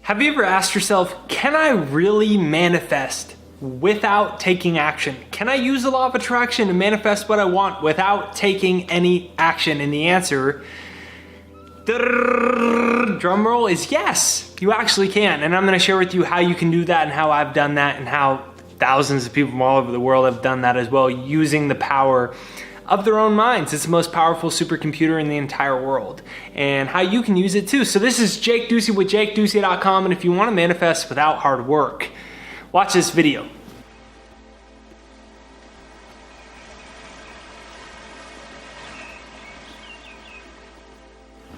Have you ever asked yourself, can I really manifest without taking action? Can I use the law of attraction to manifest what I want without taking any action? And the answer, drum roll, is yes, you actually can. And I'm gonna share with you how you can do that and how I've done that and how thousands of people from all over the world have done that as well, using the power of their own minds. It's the most powerful supercomputer in the entire world, and how you can use it too. So this is Jake Ducey with JakeDucey.com, and if you want to manifest without hard work, watch this video.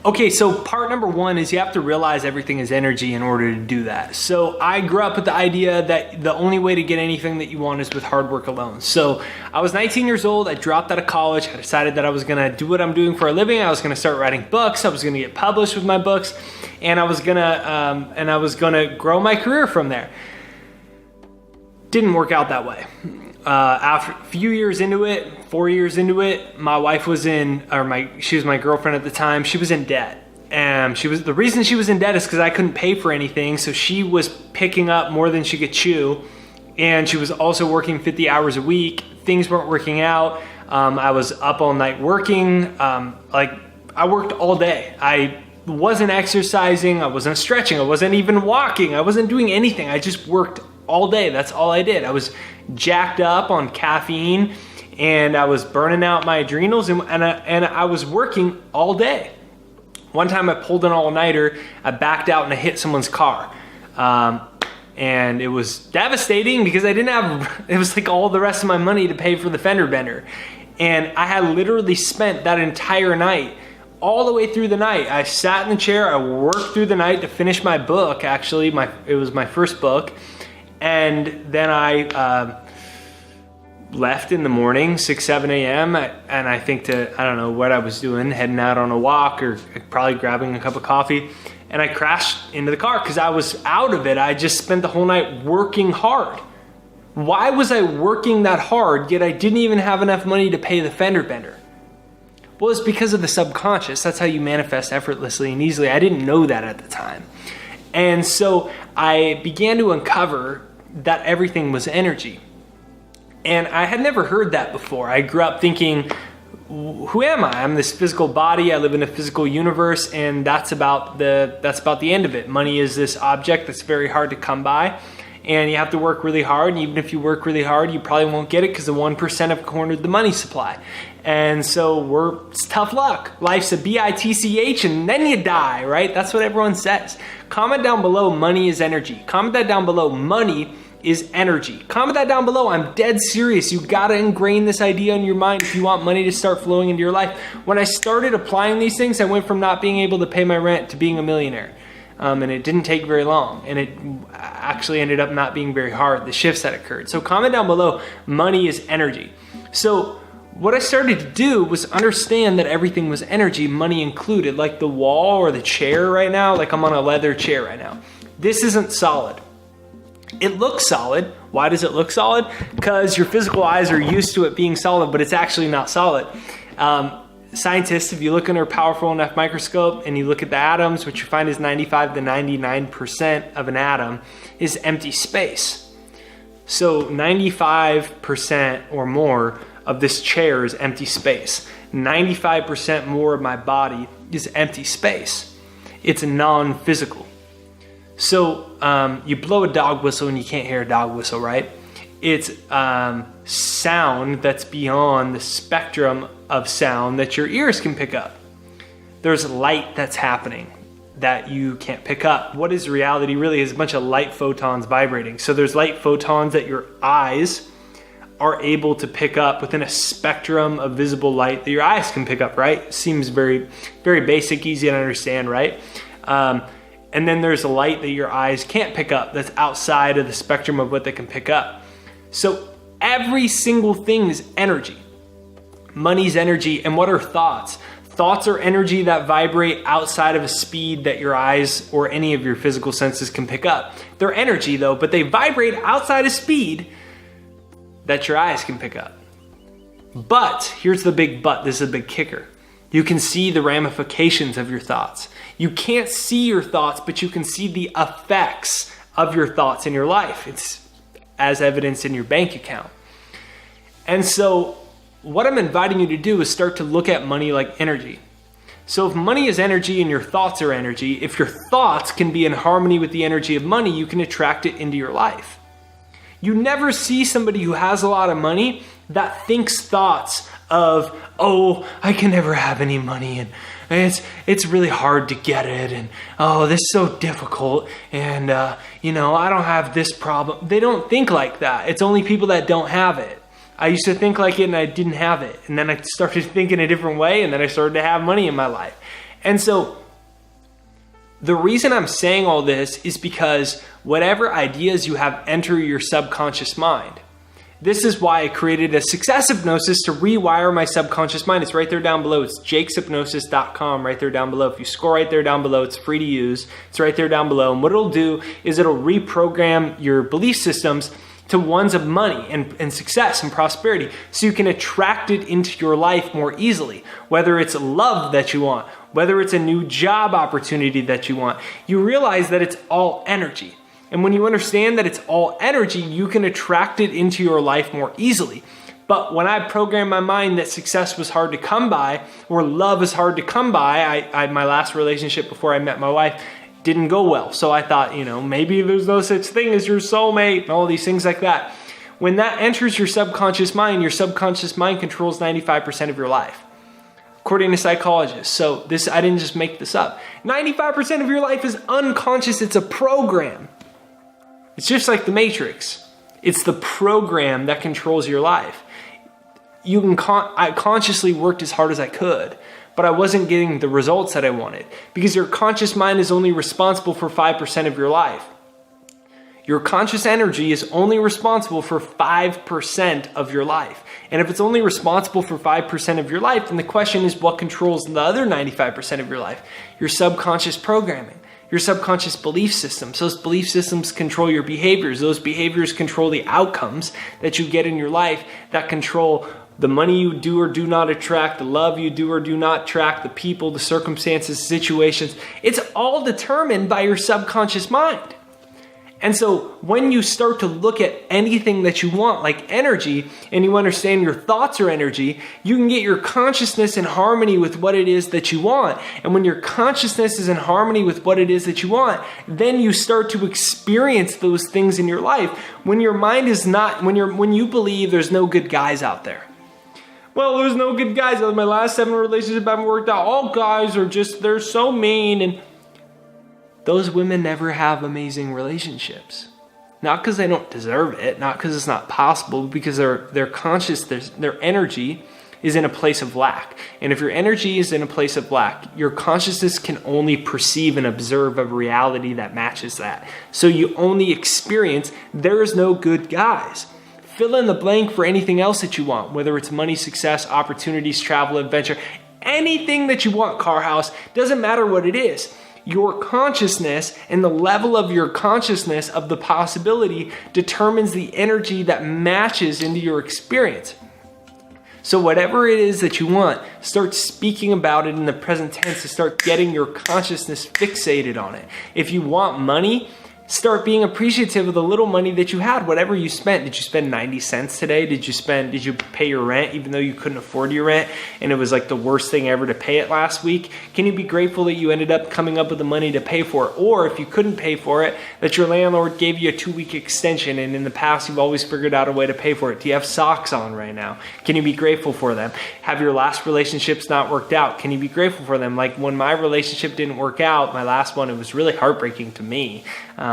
Okay, so part number one is you have to realize everything is energy in order to do that. So I grew up with the idea that the only way to get anything that you want is with hard work alone. So I was 19 years old, I dropped out of college, I decided that I was gonna do what I'm doing for a living, I was gonna start writing books, I was gonna get published with my books, and I was gonna grow my career from there. Didn't work out that way. After a few years into it, 4 years into it, my wife was she was my girlfriend at the time, she was in debt. And the reason she was in debt is because I couldn't pay for anything, so she was picking up more than she could chew, and she was also working 50 hours a week. Things weren't working out. I was up all night working. I worked all day. I wasn't exercising, I wasn't stretching, I wasn't even walking, I wasn't doing anything. I just worked all day. That's all I did. I was jacked up on caffeine, and I was burning out my adrenals, and I was working all day. One time I pulled an all-nighter, I backed out and I hit someone's car. And it was devastating because I didn't have, it was like all the rest of my money to pay for the fender bender. And I had literally spent that entire night, all the way through the night. I sat in the chair, I worked through the night to finish my book, actually. It was my first book. And then I left in the morning, 6, 7 a.m. And I don't know what I was doing, heading out on a walk or probably grabbing a cup of coffee. And I crashed into the car because I was out of it. I just spent the whole night working hard. Why was I working that hard, yet I didn't even have enough money to pay the fender bender? Well, it's because of the subconscious. That's how you manifest effortlessly and easily. I didn't know that at the time. And so I began to uncover that everything was energy. And I had never heard that before. I grew up thinking, who am I? I'm this physical body, I live in a physical universe, and that's about the end of it. Money is this object that's very hard to come by, and you have to work really hard, and even if you work really hard, you probably won't get it because the 1% have cornered the money supply. And so it's tough luck. Life's a bitch, and then you die, right? That's what everyone says. Comment down below, money is energy. Comment that down below, money is energy. Comment that down below. I'm dead serious. You gotta ingrain this idea in your mind if you want money to start flowing into your life. When I started applying these things, I went from not being able to pay my rent to being a millionaire. And it didn't take very long. And it actually ended up not being very hard, the shifts that occurred. So comment down below, money is energy. So what I started to do was understand that everything was energy, money included, like the wall or the chair right now, like I'm on a leather chair right now. This isn't solid. It looks solid. Why does it look solid? Because your physical eyes are used to it being solid, but it's actually not solid. Scientists, if you look under a powerful enough microscope and you look at the atoms, what you find is 95 to 99% of an atom is empty space. So 95% or more of this chair is empty space. 95% more of my body is empty space. It's non-physical. So you blow a dog whistle and you can't hear a dog whistle, right? It's sound that's beyond the spectrum of sound that your ears can pick up. There's light that's happening that you can't pick up. What is reality really is a bunch of light photons vibrating. So there's light photons that your eyes are able to pick up within a spectrum of visible light that your eyes can pick up, right? Seems very, very basic, easy to understand, right? And then there's a light that your eyes can't pick up that's outside of the spectrum of what they can pick up. So every single thing is energy. Money's energy. And what are thoughts? Thoughts are energy that vibrate outside of a speed that your eyes or any of your physical senses can pick up. They're energy though, but they vibrate outside of speed that your eyes can pick up. But here's the big but. This is a big kicker. You can see the ramifications of your thoughts. You can't see your thoughts, but you can see the effects of your thoughts in your life. It's as evidenced in your bank account. And so what I'm inviting you to do is start to look at money like energy. So if money is energy and your thoughts are energy, if your thoughts can be in harmony with the energy of money, you can attract it into your life. You never see somebody who has a lot of money that thinks thoughts of, oh, I can never have any money, and it's really hard to get it, and oh, this is so difficult, and I don't have this problem. They don't think like that. It's only people that don't have it. I used to think like it and I didn't have it. And then I started thinking a different way, and then I started to have money in my life. And so the reason I'm saying all this is because whatever ideas you have enter your subconscious mind. This is why I created a success hypnosis to rewire my subconscious mind. It's right there down below. It's jakeshypnosis.com right there down below. If you scroll right there down below, it's free to use. It's right there down below. And what it'll do is it'll reprogram your belief systems to ones of money and success and prosperity, so you can attract it into your life more easily. Whether it's love that you want, whether it's a new job opportunity that you want, you realize that it's all energy. And when you understand that it's all energy, you can attract it into your life more easily. But when I programmed my mind that success was hard to come by, or love is hard to come by, my last relationship before I met my wife didn't go well. So I thought, maybe there's no such thing as your soulmate and all these things like that. When that enters your subconscious mind controls 95% of your life, according to psychologists. So I didn't just make this up. 95% of your life is unconscious. It's a program. It's just like the Matrix. It's the program that controls your life. I consciously worked as hard as I could, but I wasn't getting the results that I wanted, because your conscious mind is only responsible for 5% of your life. Your conscious energy is only responsible for 5% of your life. And if it's only responsible for 5% of your life, then the question is, what controls the other 95% of your life? Your subconscious programming, your subconscious belief systems. Those belief systems control your behaviors. Those behaviors control the outcomes that you get in your life, that control the money you do or do not attract, the love you do or do not attract, the people, the circumstances, situations. It's all determined by your subconscious mind. And so when you start to look at anything that you want, like energy, and you understand your thoughts are energy, you can get your consciousness in harmony with what it is that you want. And when your consciousness is in harmony with what it is that you want, then you start to experience those things in your life. When your mind is not, when you believe there's no good guys out there. Well, there's no good guys. My last 7 relationships haven't worked out. All guys are they're so mean. And those women never have amazing relationships. Not because they don't deserve it, not because it's not possible, but because they're conscious, their energy is in a place of lack. And if your energy is in a place of lack, your consciousness can only perceive and observe a reality that matches that. So you only experience, there is no good guys. Fill in the blank for anything else that you want, whether it's money, success, opportunities, travel, adventure, anything that you want, car, house, doesn't matter what it is. Your consciousness and the level of your consciousness of the possibility determines the energy that matches into your experience. So whatever it is that you want, start speaking about it in the present tense to start getting your consciousness fixated on it. If you want money, start being appreciative of the little money that you had, whatever you spent. Did you spend 90 cents today? Did you pay your rent even though you couldn't afford your rent and it was like the worst thing ever to pay it last week? Can you be grateful that you ended up coming up with the money to pay for it? Or if you couldn't pay for it, that your landlord gave you a 2-week extension and in the past you've always figured out a way to pay for it? Do you have socks on right now? Can you be grateful for them? Have your last relationships not worked out? Can you be grateful for them? Like when my relationship didn't work out, my last one, it was really heartbreaking to me.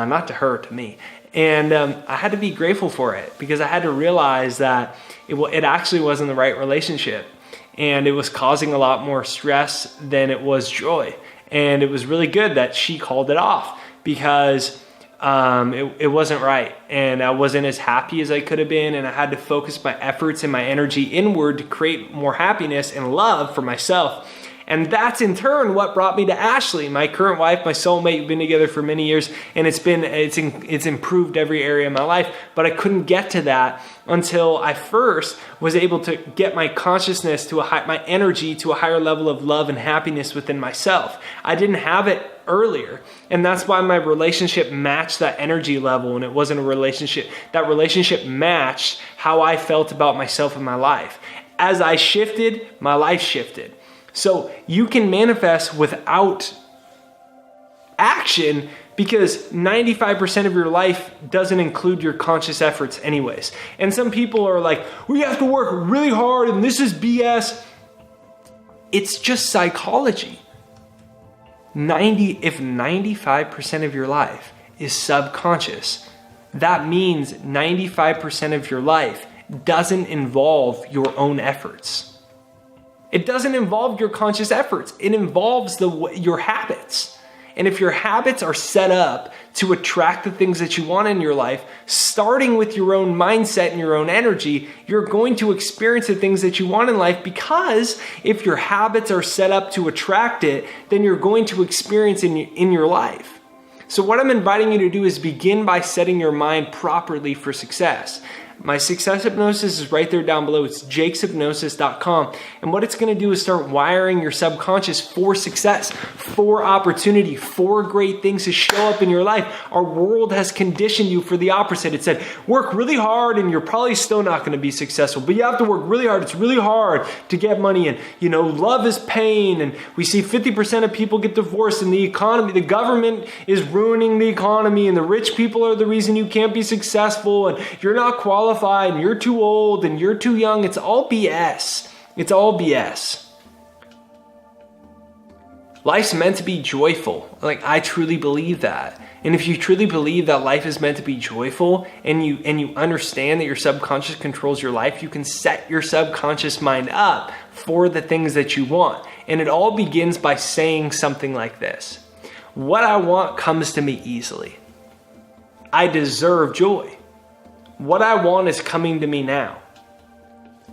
Not to her, to me. And I had to be grateful for it because I had to realize that it actually wasn't the right relationship. And it was causing a lot more stress than it was joy. And it was really good that she called it off because it wasn't right. And I wasn't as happy as I could have been. And I had to focus my efforts and my energy inward to create more happiness and love for myself. And that's in turn what brought me to Ashley, my current wife, my soulmate. We've been together for many years, and it's improved every area of my life. But I couldn't get to that until I first was able to get my consciousness to my energy to a higher level of love and happiness within myself. I didn't have it earlier, and that's why my relationship matched that energy level, and it wasn't a relationship. That relationship matched how I felt about myself and my life. As I shifted, my life shifted. So you can manifest without action because 95% of your life doesn't include your conscious efforts anyways. And some people are like, we have to work really hard and this is BS. It's just psychology. If 95% of your life is subconscious, that means 95% of your life doesn't involve your own efforts. It doesn't involve your conscious efforts. It involves your habits. And if your habits are set up to attract the things that you want in your life, starting with your own mindset and your own energy, you're going to experience the things that you want in life, because if your habits are set up to attract it, then you're going to experience it in your life. So what I'm inviting you to do is begin by setting your mind properly for success. My success hypnosis is right there down below. It's jakeshypnosis.com. And what it's going to do is start wiring your subconscious for success, for opportunity, for great things to show up in your life. Our world has conditioned you for the opposite. It said, work really hard and you're probably still not going to be successful, but you have to work really hard. It's really hard to get money. And, love is pain. And we see 50% of people get divorced, and the government is ruining the economy, and the rich people are the reason you can't be successful, and you're not qualified, and you're too old, and you're too young. It's all BS. It's all BS. Life's meant to be joyful. I truly believe that. And if you truly believe that life is meant to be joyful, and you understand that your subconscious controls your life, you can set your subconscious mind up for the things that you want. And it all begins by saying something like this: what I want comes to me easily. I deserve joy. What I want is coming to me now.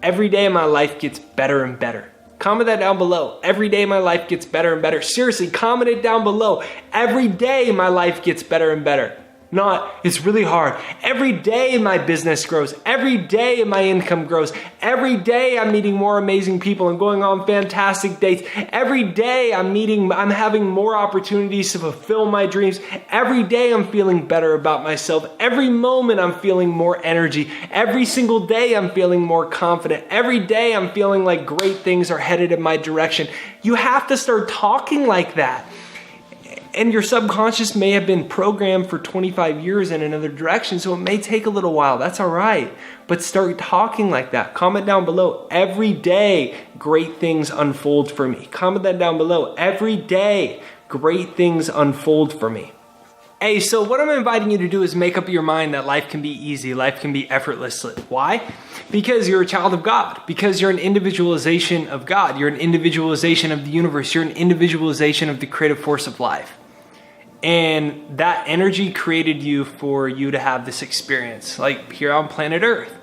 Every day my life gets better and better. Comment that down below. Every day my life gets better and better. Seriously, comment it down below. Every day my life gets better and better. Not, it's really hard. Every day my business grows. Every day my income grows. Every day I'm meeting more amazing people and going on fantastic dates. Every day I'm having more opportunities to fulfill my dreams. Every day I'm feeling better about myself. Every moment I'm feeling more energy. Every single day I'm feeling more confident. Every day I'm feeling like great things are headed in my direction. You have to start talking like that. And your subconscious may have been programmed for 25 years in another direction, so it may take a little while. That's all right. But start talking like that. Comment down below. Every day, great things unfold for me. Comment that down below. Every day, great things unfold for me. Hey, so what I'm inviting you to do is make up your mind that life can be easy. Life can be effortless. Why? Because you're a child of God. Because you're an individualization of God. You're an individualization of the universe. You're an individualization of the creative force of life. And that energy created you for you to have this experience, like here on planet Earth.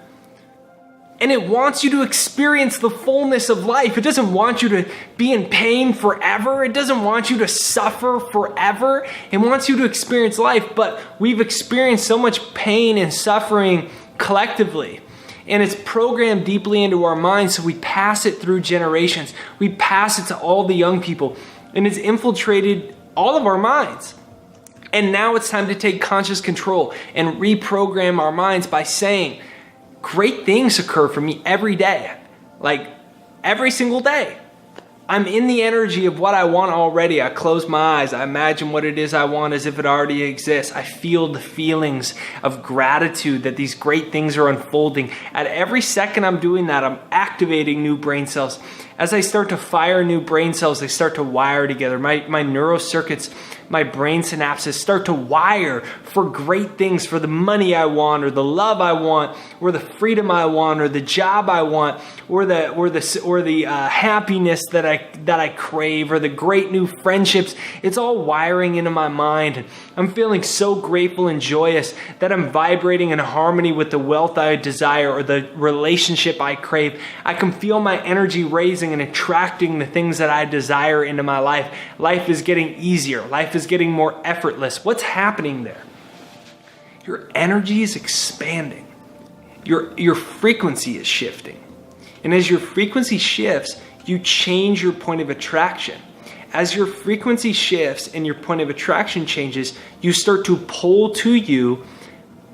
And it wants you to experience the fullness of life. It doesn't want you to be in pain forever. It doesn't want you to suffer forever. It wants you to experience life. But we've experienced so much pain and suffering collectively. And it's programmed deeply into our minds, so we pass it through generations. We pass it to all the young people. And it's infiltrated all of our minds. And now it's time to take conscious control and reprogram our minds by saying, great things occur for me every day. Like every single day. I'm in the energy of what I want already. I close my eyes. I imagine what it is I want as if it already exists. I feel the feelings of gratitude that these great things are unfolding. At every second I'm doing that, I'm activating new brain cells. As I start to fire new brain cells, they start to wire together. My neural circuits my brain synapses start to wire for great things, for the money I want, or the love I want, or the freedom I want, or the job I want, or the happiness that I crave, or the great new friendships. It's all wiring into my mind. And I'm feeling so grateful and joyous that I'm vibrating in harmony with the wealth I desire or the relationship I crave. I can feel my energy raising and attracting the things that I desire into my life. Life is getting easier. Life is getting more effortless. What's happening there? Your energy is expanding. Your frequency is shifting. And as your frequency shifts, you change your point of attraction. As your frequency shifts and your point of attraction changes, you start to pull to you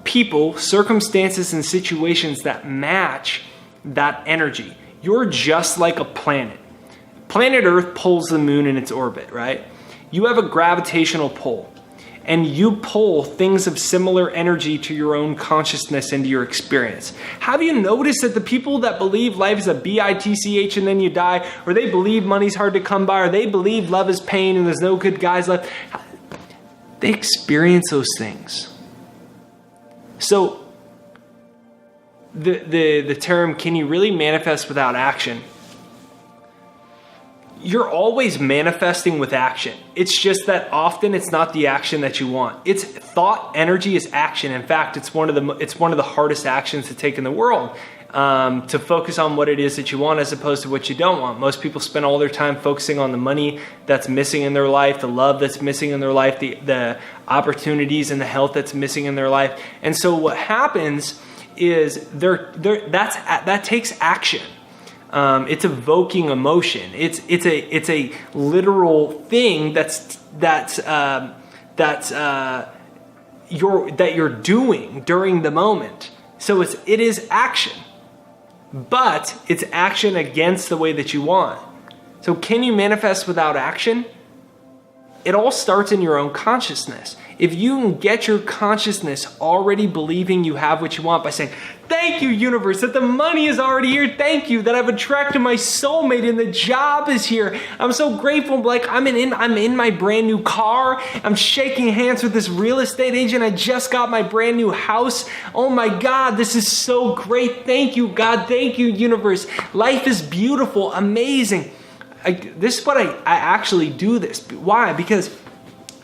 people, circumstances, and situations that match that energy. You're just like a planet. Planet Earth pulls the moon in its orbit, right? You have a gravitational pull, and you pull things of similar energy to your own consciousness into your experience. Have you noticed that the people that believe life is a bitch and then you die, or they believe money's hard to come by, or they believe love is pain and there's no good guys left, they experience those things. So the term, can you really manifest without action? You're always manifesting with action. It's just that often it's not the action that you want. It's thought, energy is action. In fact, it's one of the hardest actions to take in the world, to focus on what it is that you want as opposed to what you don't want. Most people spend all their time focusing on the money that's missing in their life, the love that's missing in their life, the opportunities and the health that's missing in their life. And so what happens is that takes action. It's evoking emotion. It's a literal thing that you're doing during the moment. So it is action, but it's action against the way that you want. So can you manifest without action? It all starts in your own consciousness. If you can get your consciousness already believing you have what you want by saying, thank you, universe, that the money is already here. Thank you that I've attracted my soulmate and the job is here. I'm so grateful. Like I'm in my brand new car. I'm shaking hands with this real estate agent. I just got my brand new house. Oh my God, this is so great. Thank you, God. Thank you, universe. Life is beautiful, amazing. This is what I actually do this. Why? Because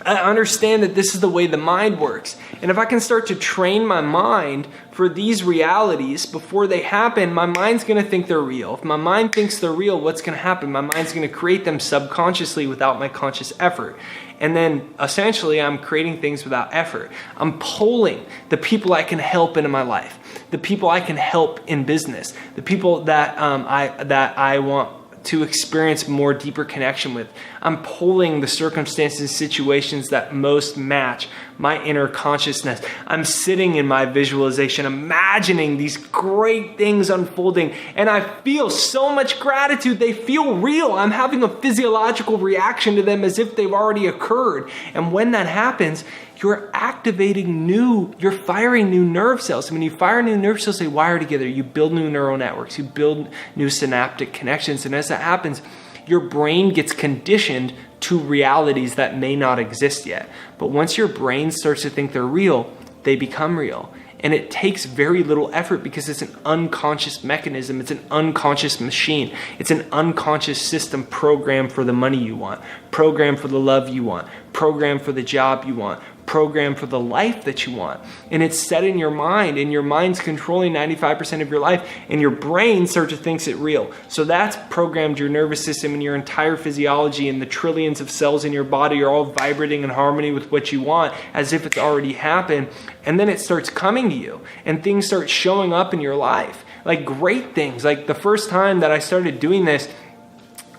I understand that this is the way the mind works. And if I can start to train my mind for these realities before they happen, my mind's going to think they're real. If my mind thinks they're real, what's going to happen? My mind's going to create them subconsciously without my conscious effort. And then essentially I'm creating things without effort. I'm pulling the people I can help into my life, the people I can help in business, the people that I want to experience more deeper connection with. I'm pulling the circumstances and situations that most match my inner consciousness. I'm sitting in my visualization, imagining these great things unfolding, and I feel so much gratitude. They feel real. I'm having a physiological reaction to them as if they've already occurred. And when that happens, you're you're firing new nerve cells. And when you fire new nerve cells, they wire together. You build new neural networks. You build new synaptic connections. And as that happens, your brain gets conditioned to realities that may not exist yet. But once your brain starts to think they're real, they become real. And it takes very little effort because it's an unconscious mechanism. It's an unconscious machine. It's an unconscious system programmed for the money you want, programmed for the love you want, programmed for the job you want, programmed for the life that you want. And it's set in your mind, and your mind's controlling 95% of your life, and your brain starts to think it real. So that's programmed your nervous system and your entire physiology, and the trillions of cells in your body are all vibrating in harmony with what you want as if it's already happened. And then it starts coming to you, and things start showing up in your life. Like great things. Like the first time that I started doing this,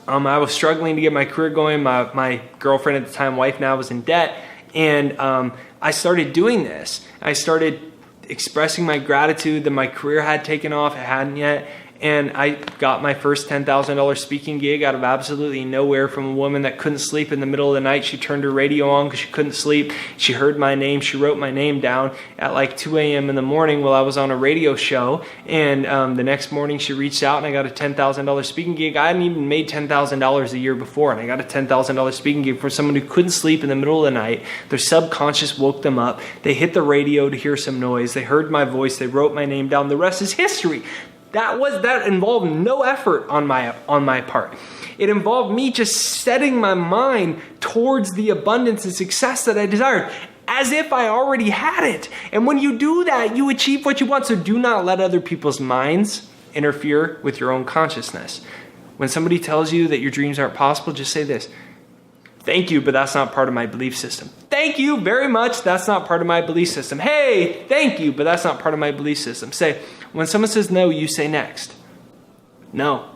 I was struggling to get my career going. My girlfriend at the time, wife now, was in debt. And I started doing this. I started expressing my gratitude that my career had taken off. It hadn't yet. And I got my first $10,000 speaking gig out of absolutely nowhere from a woman that couldn't sleep in the middle of the night. She turned her radio on because she couldn't sleep. She heard my name. She wrote my name down at like 2 a.m. in the morning while I was on a radio show. And the next morning she reached out and I got a $10,000 speaking gig. I hadn't even made $10,000 a year before. And I got a $10,000 speaking gig for someone who couldn't sleep in the middle of the night. Their subconscious woke them up. They hit the radio to hear some noise. They heard my voice. They wrote my name down. The rest is history. That involved no effort on my part. It involved me just setting my mind towards the abundance and success that I desired, as if I already had it. And when you do that, you achieve what you want. So do not let other people's minds interfere with your own consciousness. When somebody tells you that your dreams aren't possible, just say this: thank you, but that's not part of my belief system. Thank you very much. That's not part of my belief system. Hey, thank you, but that's not part of my belief system. Say, when someone says no, you say next. No,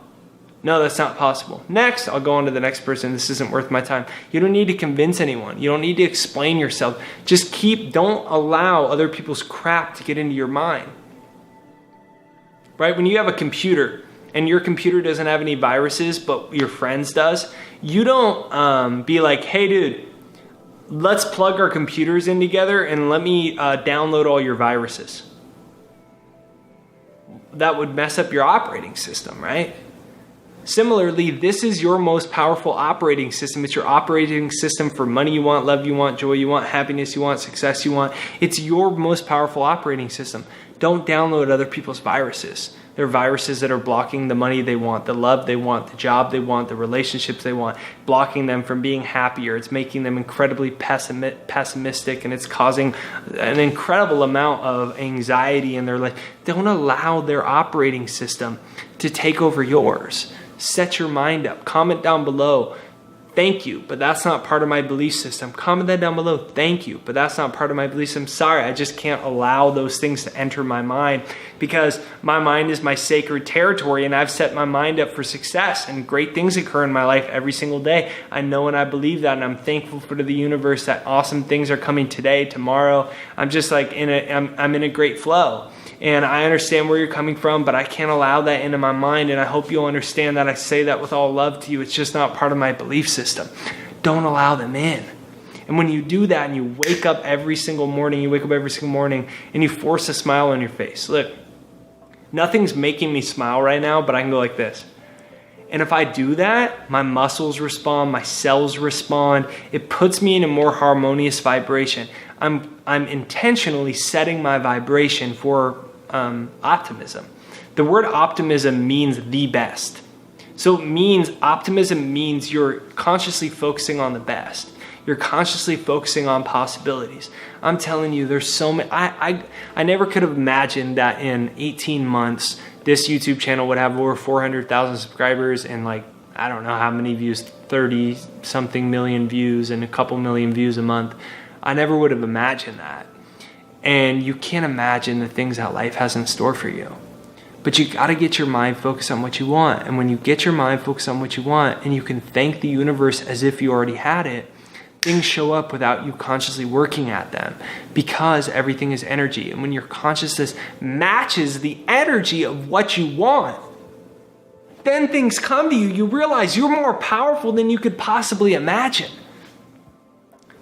that's not possible. Next, I'll go on to the next person. This isn't worth my time. You don't need to convince anyone. You don't need to explain yourself. Just don't allow other people's crap to get into your mind. Right? When you have a computer and your computer doesn't have any viruses, but your friend's does, you don't be like, hey dude, let's plug our computers in together and let me download all your viruses. That would mess up your operating system, right? Similarly, this is your most powerful operating system. It's your operating system for money you want, love you want, joy you want, happiness you want, success you want. It's your most powerful operating system. Don't download other people's viruses. They're viruses that are blocking the money they want, the love they want, the job they want, the relationships they want, blocking them from being happier. It's making them incredibly pessimistic, and it's causing an incredible amount of anxiety in their life. Don't allow their operating system to take over yours. Set your mind up. Comment down below, thank you, but that's not part of my belief system. Comment that down below, thank you, but that's not part of my belief system. Sorry, I just can't allow those things to enter my mind because my mind is my sacred territory and I've set my mind up for success and great things occur in my life every single day. I know and I believe that, and I'm thankful for the universe that awesome things are coming today, tomorrow. I'm just like I'm in a great flow. And I understand where you're coming from, but I can't allow that into my mind. And I hope you'll understand that I say that with all love to you. It's just not part of my belief system. Don't allow them in. And when you do that and you wake up every single morning and you force a smile on your face. Look, nothing's making me smile right now, but I can go like this. And if I do that, my muscles respond, my cells respond. It puts me in a more harmonious vibration. I'm intentionally setting my vibration for optimism. The word optimism means the best. So optimism means you're consciously focusing on the best. You're consciously focusing on possibilities. I'm telling you, there's so many. I never could have imagined that in 18 months, this YouTube channel would have over 400,000 subscribers and like, I don't know how many views, 30 something million views and a couple million views a month. I never would have imagined that. And you can't imagine the things that life has in store for you. But you got to get your mind focused on what you want. And when you get your mind focused on what you want and you can thank the universe as if you already had it, things show up without you consciously working at them because everything is energy. And when your consciousness matches the energy of what you want, then things come to you. You realize you're more powerful than you could possibly imagine.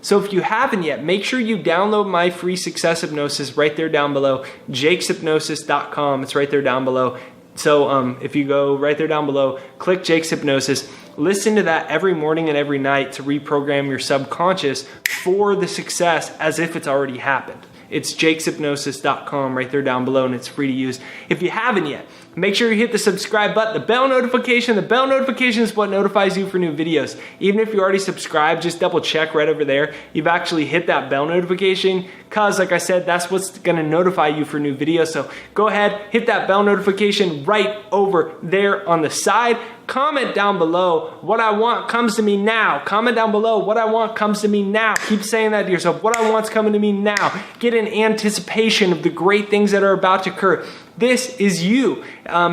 So if you haven't yet, make sure you download my free success hypnosis right there down below, jakeshypnosis.com. It's right there down below. So if you go right there down below, click Jake's Hypnosis, listen to that every morning and every night to reprogram your subconscious for the success as if it's already happened. It's jakeshypnosis.com right there down below, and it's free to use. If you haven't yet, make sure you hit the subscribe button, the bell notification. The bell notification is what notifies you for new videos. Even if you already subscribed, just double check right over there. You've actually hit that bell notification because, like I said, that's what's going to notify you for new videos. So go ahead, hit that bell notification right over there on the side. Comment down below, what I want comes to me now. Comment down below, what I want comes to me now. Keep saying that to yourself. What I want's coming to me now. Get an anticipation of the great things that are about to occur. This is you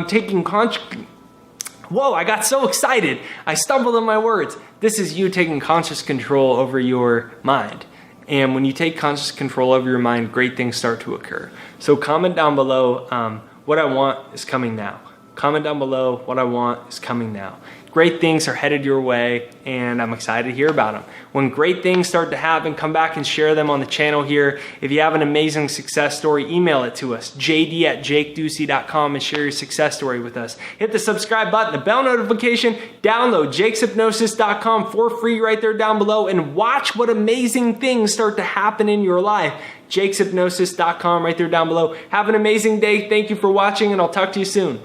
taking Whoa, I got so excited. I stumbled on my words. This is you taking conscious control over your mind. And when you take conscious control over your mind, great things start to occur. So comment down below, what I want is coming now. comment down below. What I want is coming now. Great things are headed your way, and I'm excited to hear about them. When great things start to happen, come back and share them on the channel here. If you have an amazing success story, email it to us, jd@jakeducey.com, and share your success story with us. Hit the subscribe button, the bell notification, download jakeshypnosis.com for free right there down below, and watch what amazing things start to happen in your life. jakeshypnosis.com right there down below. Have an amazing day. Thank you for watching, and I'll talk to you soon.